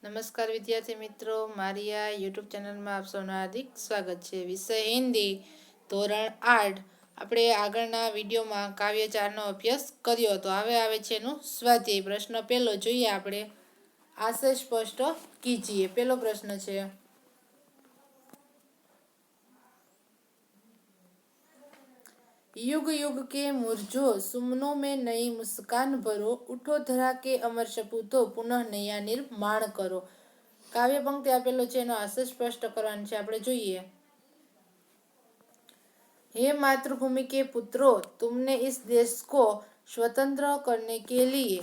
નમસ્કાર વિદ્યાર્થી મિત્રો, મારી આ યુટ્યુબ ચેનલમાં આપ સૌનું હાર્દિક સ્વાગત છે. વિષય હિન્દી, ધોરણ 8. આપણે આગળના વિડીયોમાં કાવ્ય 4નો અભ્યાસ કર્યો હતો. હવે આવે છે એનું સ્વાધ્યાય. પ્રશ્ન પહેલો જોઈએ આપણે. આશય સ્પષ્ટ કીજીએ. પહેલો પ્રશ્ન છે, युग युग के मुरझो सुमनों में नई मुस्कान भरो, उठो धरा के अमर सपूतो पुनः नया निर्माण करो. કાવ્ય પંક્તિ આપેલો છે, એનો આશય સ્પષ્ટ કરવાનો છે. આપણે જોઈએ. हे मातृभूमि के पुत्रों, तुमने इस देश को स्वतंत्र करने के लिए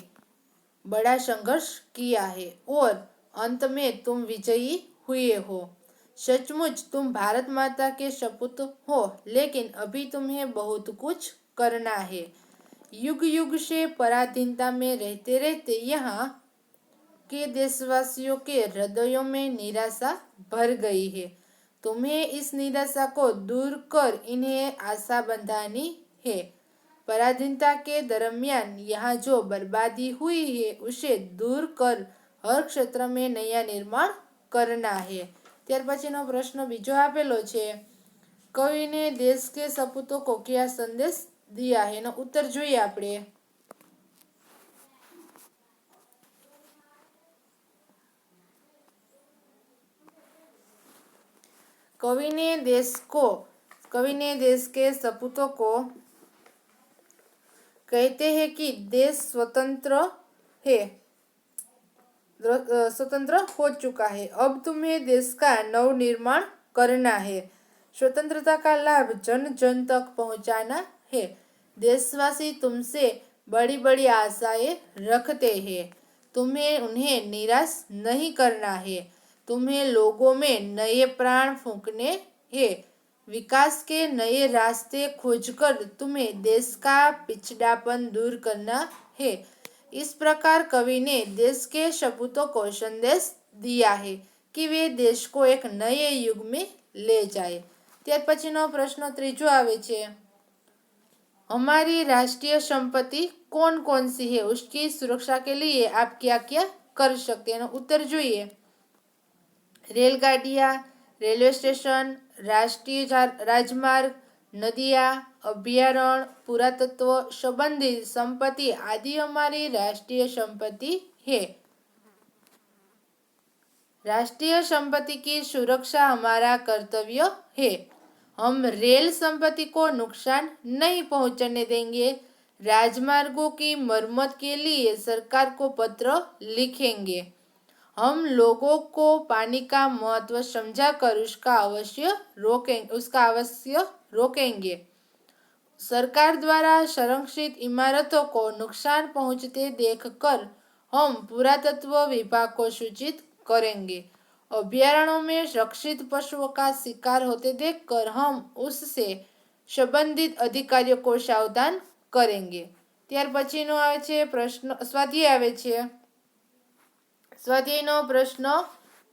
बड़ा संघर्ष किया है और अंत में तुम विजयी हुए हो. सचमुच तुम भारत माता के सपूत हो, लेकिन अभी तुम्हें बहुत कुछ करना है. युग युग से पराधीनता में रहते रहते यहाँ के देशवासियों के हृदयों में निराशा भर गई है. तुम्हें इस निराशा को दूर कर इन्हें आशा बंधानी है. पराधीनता के दरमियान यहाँ जो बर्बादी हुई है उसे दूर कर हर क्षेत्र में नया निर्माण करना है. ત્યાર પછીનો પ્રશ્ન બીજો આપેલો છે, કવિને દેશ કે સપૂતો को क्या संदेश दिया है. એનો ઉત્તર જોઈએ આપણે. कवि ने देश के सपूतों को कहते हैं कि देश स्वतंत्र हो चुका है. अब तुम्हें देश का नव निर्माण करना है. स्वतंत्रता का लाभ जन जन तक पहुंचाना है. देशवासी तुमसे बड़ी बड़ी आशाएं रखते हैं. तुम्हें उन्हें निराश नहीं करना है. तुम्हें लोगों में नए प्राण फूंकने हैं. विकास के नए रास्ते खोजकर तुम्हें देश का पिछड़ापन दूर करना है. इस प्रकार कवि ने देश के सपूतों को संदेश दिया है कि वे देश को एक नए युग में ले जाए. ત્યાર પછીનો પ્રશ્ન ત્રીજો આવે છે, हमारी राष्ट्रीय संपत्ति कौन कौन सी है, उसकी सुरक्षा के लिए आप क्या क्या कर सकते हैं. उत्तर જોઈએ. रेलगाड़ियाँ, रेलवे स्टेशन, राष्ट्रीय राजमार्ग, नदियाँ, अभ्यारण्य, पुरातत्व संबंधित संपत्ति आदि हमारी राष्ट्रीय संपत्ति है. राष्ट्रीय संपत्ति की सुरक्षा हमारा कर्तव्य है. हम रेल संपत्ति को नुकसान नहीं पहुंचने देंगे. राजमार्गों की मरम्मत के लिए सरकार को पत्र लिखेंगे. हम लोगों को पानी का महत्व समझाकर उसका अवश्य रोकेंगे. सरकार द्वारा संरक्षित इमारतों को नुकसान पहुंचते देखकर हम पुरातत्व विभाग को सूचित करेंगे. अभयारण्यों में रक्षित पशुओं का शिकार होते देखकर हम उससे संबंधित अधिकारियों को सावधान करेंगे. ત્યાર પછીનો આવે છે પ્રશ્ન સ્વાધ્યાય આવે છે. સ્વાધ્યાયનો પ્રશ્ન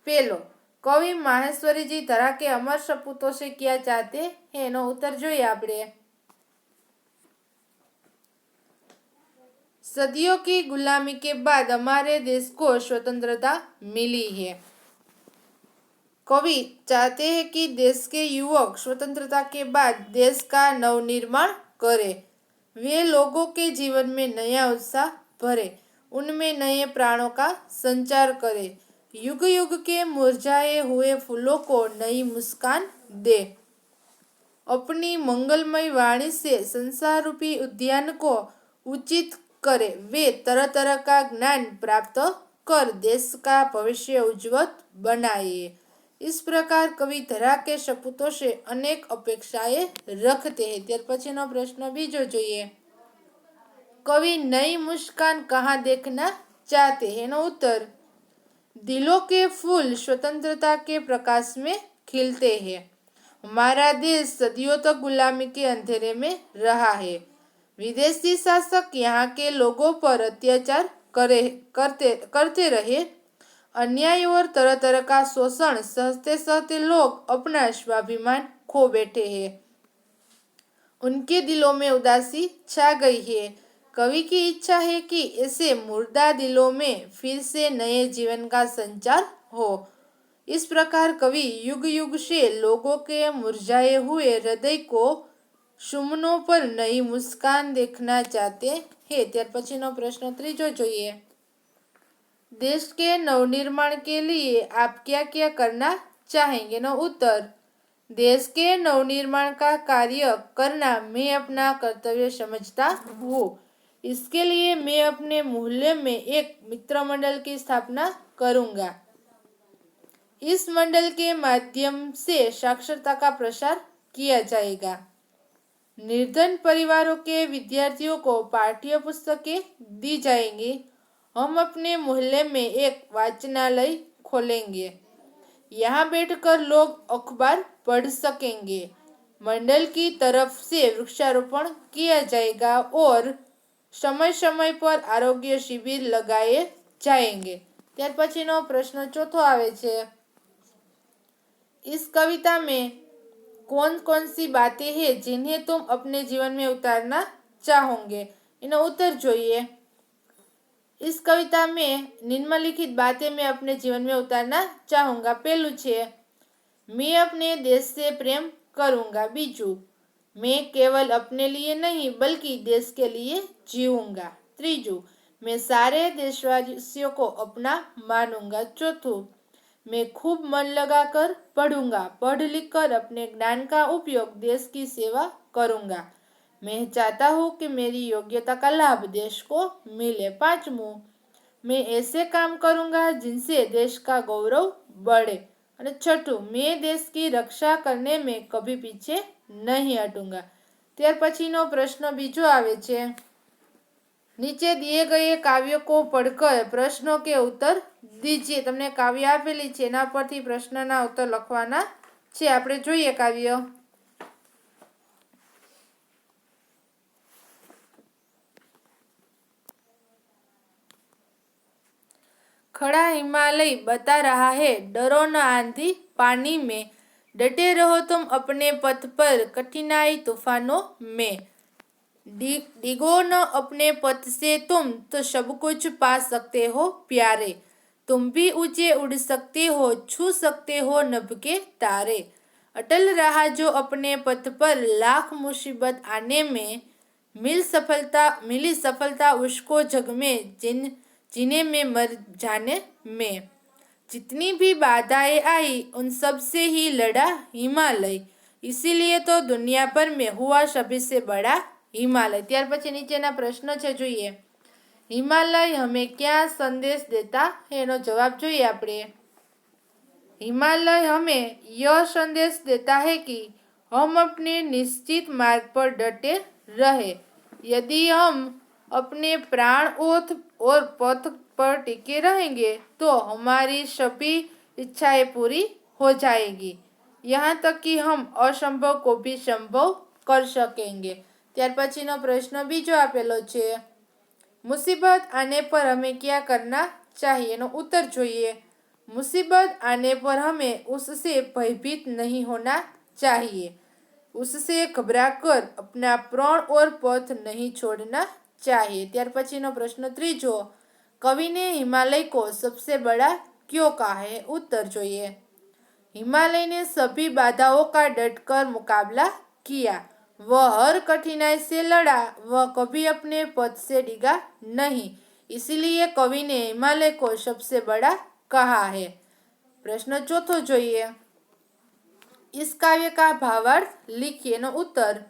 પહેલો, કવિ माहेश्वरी धरा के अमर सपूतों से क्या चाहते हैं. એનો ઉત્તર જોઈએ આપણે. सदियों की गुलामी के बाद हमारे देश को स्वतंत्रता मिली है. कवि चाहते हैं कि देश के युवक स्वतंत्रता के बाद देश का नवनिर्माण करें. वे लोगों के जीवन में नया उत्साह भरे, उनमें नए प्राणों का संचार करें. युग युग के मुरझाए हुए फूलों को नई मुस्कान दे. अपनी मंगलमय वाणी से संसार रूपी उद्यान को उचित करे. वे तरह तरह का ज्ञान प्राप्त कर देश का भविष्य उज्ज्वल बनाए. इस प्रकार कवि धरा के सपूतों से अनेक अपेक्षाएं रखते हैं. ત્યાર પછીનો પ્રશ્ન બીજો જોઈએ. कवि नई मुस्कान कहाँ देखना चाहते हैं. એનો उत्तर, दिलों के फूल स्वतंत्रता के प्रकाश में खिलते हैं. हमारा देश सदियों तक गुलामी के अंधेरे में रहा है. विदेशी शासक यहाँ के लोगों पर अत्याचार करते रहे. अन्याय और तरह तरह का शोषण सहते सहते लोग अपना स्वाभिमान खो बैठे हैं. उनके दिलों में उदासी छा गई है. कवि की इच्छा है कि ऐसे मुर्दा दिलों में फिर से नए जीवन का संचार हो। इस प्रकार कवि युग युग से लोगों के मुरझाए हुए हृदय को सुमनों पर नई मुस्कान देखना चाहते हैं। ત્યાર પછીનો પ્રશ્ન ત્રીજો જોઈએ। देश के नवनिर्माण के लिए आप क्या क्या करना चाहेंगे? नो उत्तर, देश के नवनिर्माण का कार्य करना मैं अपना कर्तव्य समझता हूँ। इसके लिए मैं अपने मोहल्ले में एक मित्र मंडल की स्थापना करूँगा। इस मंडल के माध्यम से साक्षरता का प्रसार किया जाएगा। निर्धन परिवारों के विद्यार्थियों को पाठ्य पुस्तकें दी जाएंगी। हम अपने मोहल्ले में एक वाचनालय खोलेंगे। यहाँ बैठकर लोग अखबार पढ़ सकेंगे। मंडल की तरफ से वृक्षारोपण किया जाएगा और समय समय पर आरोग्य शिविर लगाए जाएंगे। ત્યાર પછીનો પ્રશ્ન ચોથો આવે છે। इस कविता में कौन कौन सी बातें हैं जिन्हें तुम अपने जीवन में उतारना चाहोगे? इन्हें उत्तर જોઈએ। इस कविता में निम्नलिखित बातें मैं अपने जीवन में उतारना चाहूँगा। पहलू छे, मैं अपने देश से प्रेम करूँगा। बीजू, मैं केवल अपने लिए नहीं बल्कि देश के लिए जीऊँगा। त्रीजू, मैं सारे देशवासियों को अपना मानूंगा। चौथू, मैं खूब मन लगाकर पढ़ूंगा। पढ़ लिख कर अपने ज्ञान का उपयोग देश की सेवा करूंगा। मैं चाहता हूँ कि मेरी योग्यता का लाभ देश को मिले। पांचमू, मैं ऐसे काम करूंगा जिनसे देश का गौरव बढ़े। और छठू, मैं देश की रक्षा करने में कभी पीछे नहीं हटूंगा। ત્યાર પછીનો પ્રશ્ન બીજો આવે છે। नीचे दिए गए काव्यों को पढ़कर प्रश्नों के उत्तर दीजिए। તમને કાવ્ય આપેલી છે, એના પરથી પ્રશ્નના उत्तर લખવાના છે। આપણે જોઈએ કાવ્ય। खड़ा हिमालय बता रहा है, डरो न आंधी पानी में, डटे रहो तुम अपने पथ पर, कठिनाई तूफानों में। डिगो न अपने पथ से तुम, तो सब कुछ पा सकते हो प्यारे। तुम भी ऊंचे उड़ सकते हो, छू सकते हो नभ के तारे। अटल रहा जो अपने पथ पर, लाख मुसीबत आने में मिली सफलता उसको जग में, जिन्हें में मर जाने में। जितनी भी बाधाएं आई उन सब से ही लड़ा हिमालय, इसीलिए तो दुनिया भर में हुआ सभी से बड़ा हिमालय। ત્યાર પછી નીચેના પ્રશ્ન છે, જોઈએ। हिमालय हमें क्या संदेश देता है? એનો જવાબ જોઈએ આપણે। हिमालय हमें यह संदेश देता है कि हम अपने निश्चित मार्ग पर डटे रहे। यदि हम अपने प्राण और पथ पर टिके रहेंगे तो हमारी सभी इच्छाएं पूरी हो जाएगी, यहाँ तक कि हम असंभव को भी संभव कर सकेंगे। ત્યાર પછીનો પ્રશ્ન બીજો આપેલો છે। मुसीबत आने पर हमें क्या करना चाहिए? એનો उत्तर જોઈએ। मुसीबत आने पर हमें उससे भयभीत नहीं होना चाहिए, उससे घबराकर अपना प्राण और पथ नहीं छोड़ना चाहिए। ત્યાર પછીનો પ્રશ્ન ત્રીજો, कवि ने हिमालय को सबसे बड़ा क्यों कहा है? उत्तर જોઈએ। हिमालय ने सभी बाधाओं का डटकर मुकाबला किया, वह हर कठिनाई से लड़ा, वह कभी अपने पथ से डिगा नहीं, इसलिए कवि ने हिमालय को सबसे बड़ा कहा है। प्रश्न चौथो જોઈએ। इस काव्य का भावार्थ लिखिए। नो उत्तर,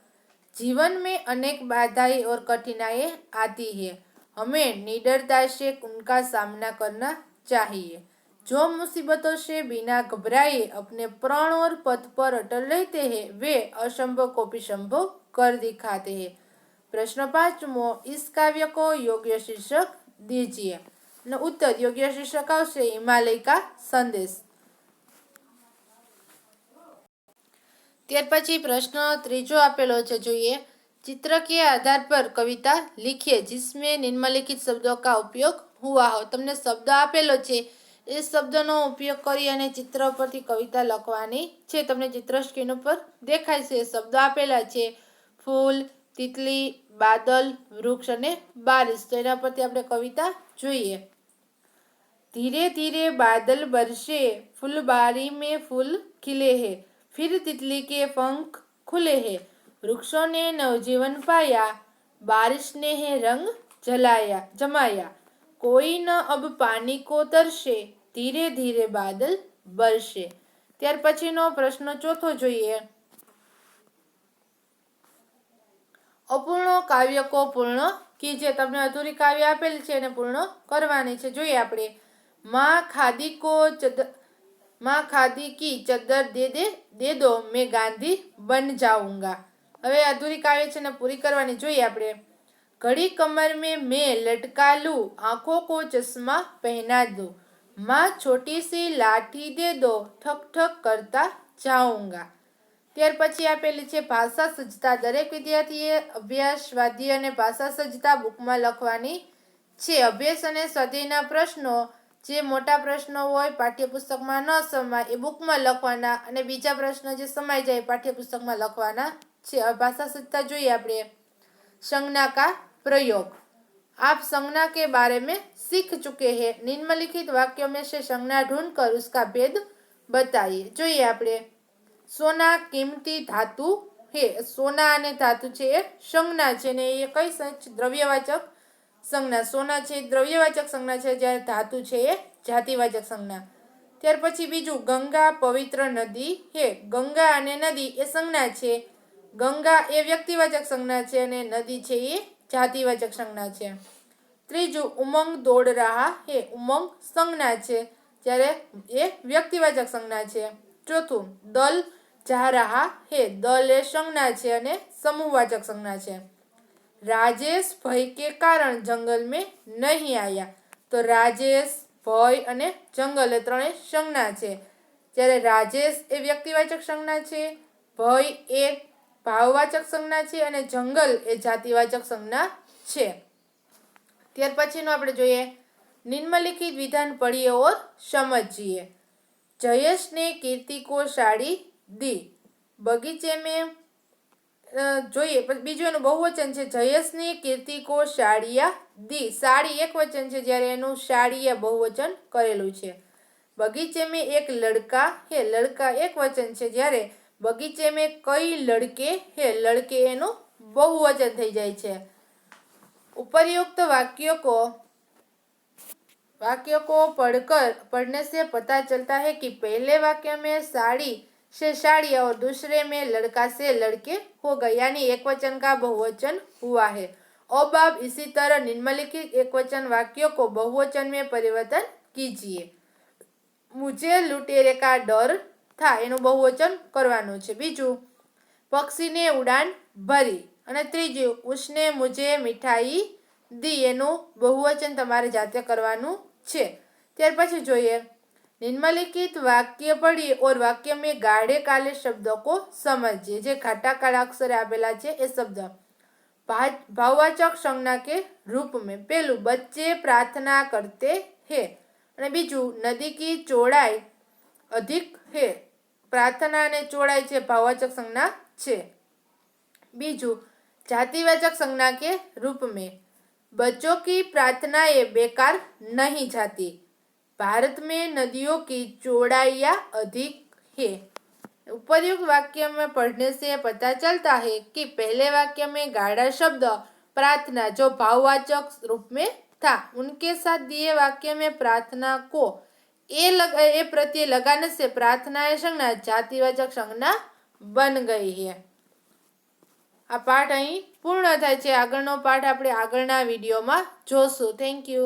जीवन में अनेक बाधाएं और कठिनाइयां आती है, हमें निडरता से उनका सामना करना चाहिए। जो मुसीबतों से बिना घबराए अपने प्राण और पथ पर अटल रहते हैं, वे असंभव को भी संभव कर दिखाते हैं। प्रश्न पांचमो, इस काव्य को योग्य शीर्षक दीजिए। न उत्तर योग्य शीर्षक आवशे हिमालय का संदेश। ત્યાર પછી પ્રશ્ન ત્રીજો આપેલો છે, જોઈએ। चित्र के आधार पर कविता लिखिए जिसमें निम्नलिखित शब्दों का उपयोग हुआ हो। તમને શબ્દ આપેલો છે, એ શબ્દનો ઉપયોગ કરી અને ચિત્ર પરથી કવિતા લખવાની છે। તમને ચિત્ર સ્ક્રીન ઉપર દેખાય છે। શબ્દો આપેલા છે, ફૂલ, તિતલી, બાદલ, વૃક્ષ અને બારિશ. તો એના પરથી આપણે કવિતા જોઈએ. ધીરે ધીરે बादल बरसे, फुलबारी में फूल खिले हैं, फिर तितली के पंख खुले हैं, वृक्षों ने नवजीवन पाया, बारिश ने है रंग जमाया, कोई न अब पानी को तरसे, धीरे धीरे बादल बरसे. ત્યાર પછીનો પ્રશ્ન ચોથો જોઈએ. અપૂર્ણ કાવ્ય કો પૂર્ણ કીજે. તમને અધૂરી કાવ્ય આપેલ છે એને પૂર્ણ કરવાની છે. જોઈએ આપણે. माँ खादी की चद्दर दे दो, मैं गांधी बन जाऊंगा. હવે અધૂરી કાવ્ય છે ને પૂરી કરવાની. જોઈએ આપણે. घड़ी कमर में मैं लटका लूं, आंखों को चश्मा पहना दो, माँ छोटी सी लाठी दे दो, ठक ठक करता जाऊंगा. ત્યાર પછી આપેલી છે ભાષા સજ્જતા. દરેક વિદ્યાર્થીએ અભ્યાસ, સ્વાધ્યાય અને ભાષા સજ્જતા બુકમાં લખવાની છે. અભ્યાસ અને સ્વાધ્યાયના પ્રશ્નો, જે મોટા પ્રશ્નો હોય પાઠ્યપુસ્તકમાં ન સમાય એ બુકમાં લખવાના, અને બીજા પ્રશ્નો જે સમાઈ જાય પાઠ્યપુસ્તકમાં લખવાના છે. હવે ભાષા સજ્જતા જોઈએ આપણે. संज्ञा का प्रयोग. आप संज्ञा के बारे में सीख चुके हैं. निम्नलिखित वाक्यों में से संज्ञा ढूंढकर उसका भेद बताइए. જોઈએ આપણે. સોના કિંમતી ધાતુ હે. સોના અને ધાતુ છે એ સંજ્ઞા છે ને એ કઈ દ્રવ્યવાચક સંજ્ઞા. સોના છે એ દ્રવ્યવાચક સંજ્ઞા છે, જ્યારે ધાતુ છે એ જાતિવાચક સંજ્ઞા. ત્યાર પછી બીજું. ગંગા પવિત્ર નદી હે. ગંગા અને નદી એ સંજ્ઞા છે. ગંગા એ વ્યક્તિવાચક સંજ્ઞા છે અને નદી છે એ જાતિવાચક સંજ્ઞા છે. ત્રીજું. ઉમંગ દોડ રહા હે. ઉમંગ સંજ્ઞા છે, જ્યારે એ વ્યક્તિવાચક સંજ્ઞા છે. ચોથું. દલ જા રહા હે. દલ એ સંજ્ઞા છે અને સમૂહવાચક સંજ્ઞા છે. રાજેશ ભય કે કારણ જંગલ में नहीं आया. તો રાજેશ, ભય અને જંગલ એ ત્રણેય સંજ્ઞા છે, જ્યારે રાજેશ એ વ્યક્તિવાચક સંજ્ઞા છે, ભય એ ભાવવાચક સંજ્ઞા છે અને જંગલ એ જાતિવાચક સંજ્ઞા છે. ત્યાર પછીનું આપણે જોઈએ. निम्नलिखित विधान पढ़िए और समझिए. जयेश ने कीर्ति को साड़ी दी. बगीचे में જોઈએ. બીજું એનું બહુવચન છે. જયેશને કીર્તિ કો સાડિયા દી. સાડી એક વચન છે, જ્યારે એનું સાડિયા બહુવચન કરેલું છે. બગીચે મેં એક લડકા હે. લડકા એક વચન છે, જ્યારે બગીચે મેં કઈ લડકે હે. લડકે એનું બહુવચન થઈ જાય છે. उपर्युक्त वाक्यों को पढ़ने से पता चलता है कि पहले वाक्य में साड़ी से साड़िया और दूसरे में लड़का से लड़के हो गए, यानी एक वचन का बहुवचन हुआ है. अब आप इसी तरह निम्नलिखित एक वचन वाक्यों को बहुवचन में परिवर्तन कीजिए. मुझे लुटेरे का डर था એનું બહુવચન કરવાનું છે. બીજું. પક્ષીને ઉડાન ભરી. અને ત્રીજું. उसने मुझे मिठाई दी એનું બહુવચન તમારે જાતે કરવાનું છે. ત્યાર પછી જોઈએ. निम्नलिखित वाक्य पढ़िए और वाक्य में गाढ़े काले शब्दों को समझिए. જે ઘાટા કાળા અક્ષરે આપેલા છે એ શબ્દ ભાવવાચક સંજ્ઞા के रूप में. પહેલું. बच्चे प्रार्थना करते हैं. અને બીજું. नदी की चौड़ाई अधिक है. प्रार्थना અને चौड़ाई છે ભાવવાચક સંજ્ઞા છે. બીજું. जातिवाचक संज्ञा के रूप में. बच्चों की प्रार्थनाएं बेकार नहीं जाती. भारत में नदियों की चौड़ाइयाँ अधिक है. उपर्युक्त वाक्य में पढ़ने से पता चलता है कि पहले वाक्य में गाढ़ा शब्द प्रार्थना जो भाववाचक रूप में था, उनके साथ दिए वाक्य में प्रार्थना को ए प्रत्यय लगाने से प्रार्थना संज्ञा जातिवाचक संज्ञा बन गई है. આ પાઠ અહીં પૂર્ણ થાય છે. આગળનો પાઠ આપણે આગળના વિડીયોમાં જોશું. Thank you.